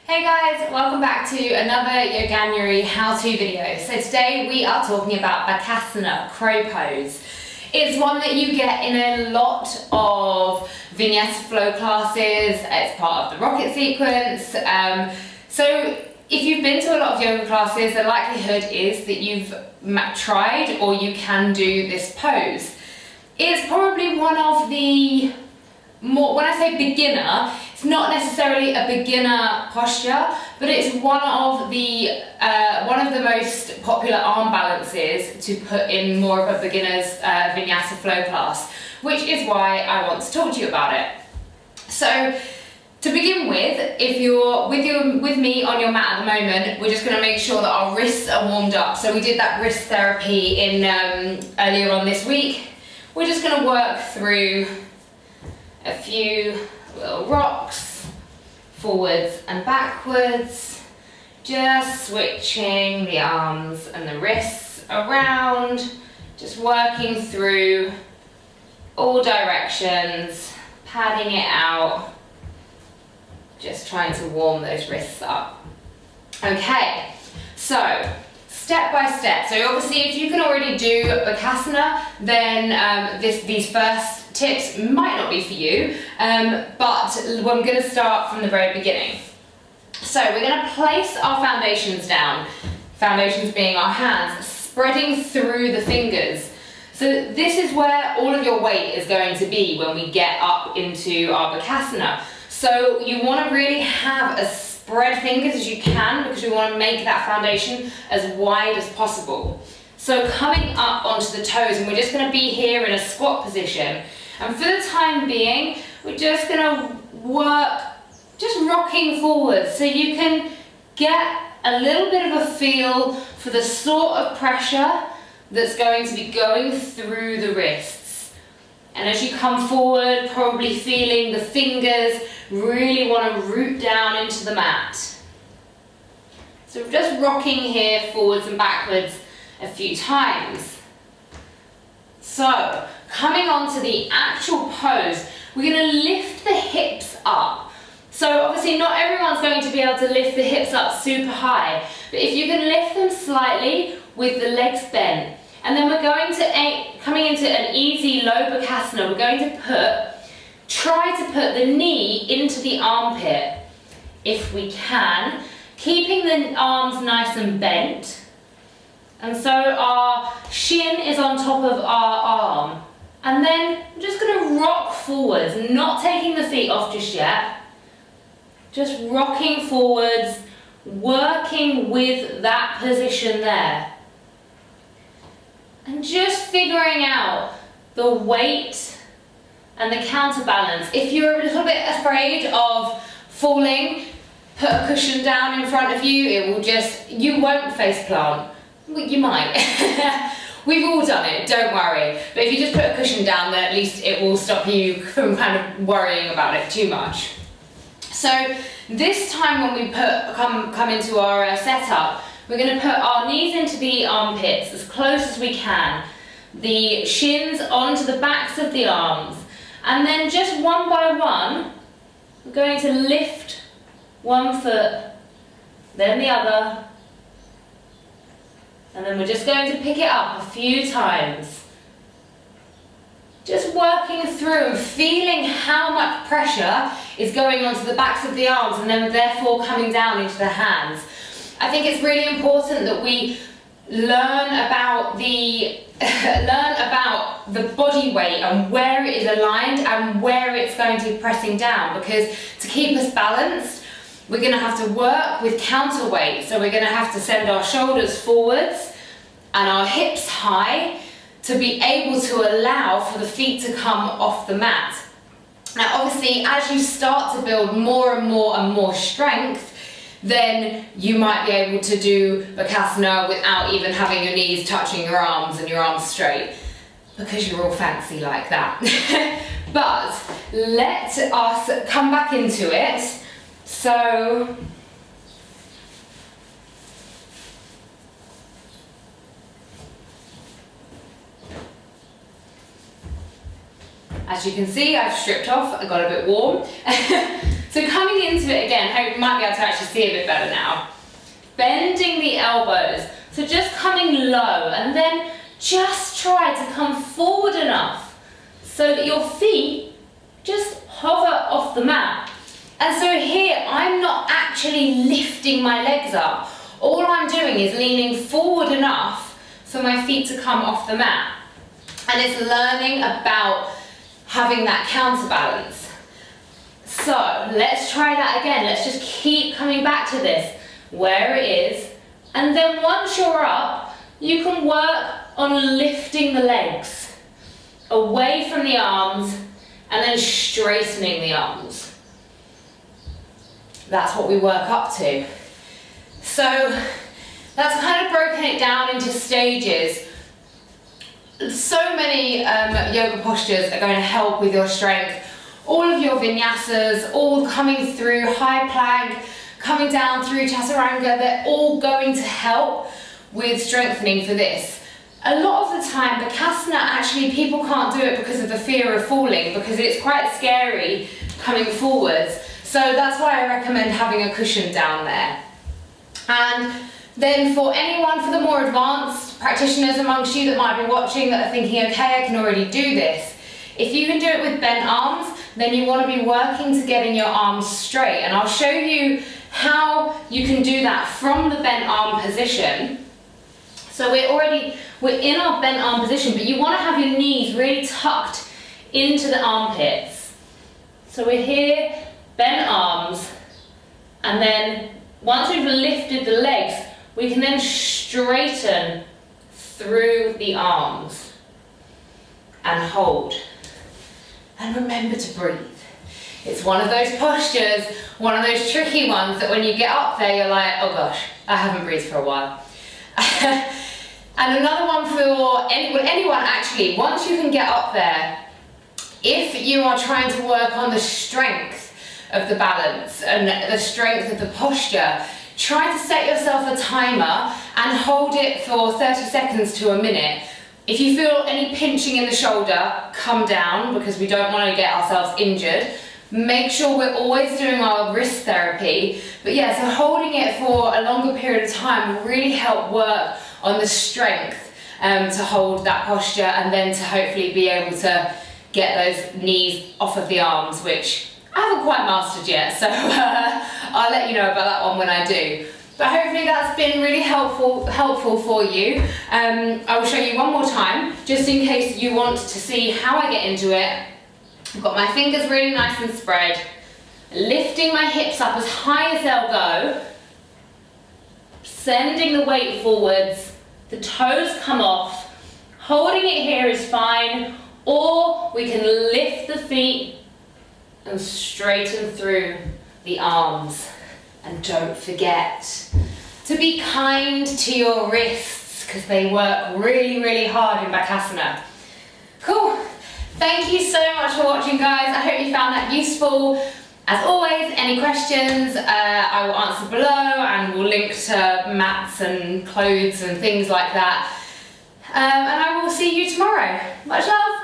Hey guys, welcome back to another Yoganuary how-to video. So today we are talking about Bakasana, crow pose. It's one that you get in a lot of vinyasa flow classes. It's part of the rocket sequence. So if you've been to a lot of yoga classes, the likelihood is that you've tried or you can do this pose. It's probably one of the more, when I say beginner, it's not necessarily a beginner posture, but it's one of the most popular arm balances to put in more of a beginner's vinyasa flow class, which is why I want to talk to you about it. So to begin with, if you're with me on your mat at the moment, we're just going to make sure that our wrists are warmed up. So we did that wrist therapy in earlier on this week. We're just going to work through a few little rocks, forwards and backwards, just switching the arms and the wrists around, just working through all directions, padding it out, just trying to warm those wrists up. Okay, so step by step. So obviously if you can already do Bakasana, then these first tips might not be for you, but I'm going to start from the very beginning. So we're going to place our foundations down, foundations being our hands, spreading through the fingers. So this is where all of your weight is going to be when we get up into our Bakasana. So you want to really have as spread fingers as you can, because we want to make that foundation as wide as possible. So coming up onto the toes, and we're just going to be here in a squat position. And for the time being, we're just going to work just rocking forward, so you can get a little bit of a feel for the sort of pressure that's going to be going through the wrists. And as you come forward, probably feeling the fingers really want to root down into the mat. So we're just rocking here forwards and backwards a few times. So coming on to the actual pose, we're going to lift the hips up. So obviously not everyone's going to be able to lift the hips up super high, but if you can lift them slightly with the legs bent, and then we're going to, coming into an easy low Bakasana, we're going to try to put the knee into the armpit, if we can, keeping the arms nice and bent. And so our shin is on top of our arm. And then I'm just going to rock forwards, not taking the feet off just yet. Just rocking forwards, working with that position there. And just figuring out the weight and the counterbalance. If you're a little bit afraid of falling, put a cushion down in front of you. It will you won't face plant. Well, you might. We've all done it, don't worry. But if you just put a cushion down there, at least it will stop you from kind of worrying about it too much. So this time when we come into our setup, we're going to put our knees into the armpits as close as we can, the shins onto the backs of the arms, and then just one by one, we're going to lift one foot, then the other, and then we're just going to pick it up a few times. Just working through and feeling how much pressure is going onto the backs of the arms and then therefore coming down into the hands. I think it's really important that we learn about the body weight and where it is aligned and where it's going to be pressing down, because to keep us balanced, we're going to have to work with counterweight. So we're going to have to send our shoulders forwards and our hips high to be able to allow for the feet to come off the mat. Now obviously as you start to build more and more strength, then you might be able to do Bakasana without even having your knees touching your arms and your arms straight, because you're all fancy like that. But let us come back into it. So as you can see, I've stripped off, I got a bit warm. So So coming into it again, hope you might be able to actually see a bit better now. Bending the elbows, so just coming low, and then just try to come forward enough so that your feet just hover off the mat. And so here, I'm not actually lifting my legs up. All I'm doing is leaning forward enough for my feet to come off the mat. And it's learning about having that counterbalance. So let's try that again. Let's just keep coming back to this, where it is. And then once you're up, you can work on lifting the legs away from the arms and then straightening the arms. That's what we work up to. So that's kind of broken it down into stages. So many yoga postures are going to help with your strength. All of your vinyasas, all coming through high plank, coming down through chaturanga, they're all going to help with strengthening for this. A lot of the time, Bakasana, actually people can't do it because of the fear of falling, because it's quite scary coming forwards. So that's why I recommend having a cushion down there. And then for anyone, for the more advanced practitioners amongst you that might be watching that are thinking, okay, I can already do this. If you can do it with bent arms, then you want to be working to getting your arms straight. And I'll show you how you can do that from the bent arm position. So we're in our bent arm position, but you want to have your knees really tucked into the armpits. So we're here, bent arms, and then once we've lifted the legs, we can then straighten through the arms and hold. And remember to breathe. It's one of those postures, one of those tricky ones that when you get up there, you're like, oh gosh, I haven't breathed for a while. And another one for anyone actually, once you can get up there, if you are trying to work on the strength of the balance and the strength of the posture, try to set yourself a timer and hold it for 30 seconds to a minute. If you feel any pinching in the shoulder, come down, because we don't want to get ourselves injured. Make sure we're always doing our wrist therapy. But yeah, so holding it for a longer period of time will really help work on the strength to hold that posture, and then to hopefully be able to get those knees off of the arms, which I haven't quite mastered yet, so I'll let you know about that one when I do. But hopefully that's been really helpful for you. I will show you one more time, just in case you want to see how I get into it. I've got my fingers really nice and spread, lifting my hips up as high as they'll go, sending the weight forwards, the toes come off. Holding it here is fine, or we can lift the feet and straighten through the arms. And don't forget to be kind to your wrists, because they work really, really hard in Bakasana. Cool. Thank you so much for watching, guys. I hope you found that useful. As always, any questions I will answer below, and we'll link to mats and clothes and things like that. And I will see you tomorrow. Much love.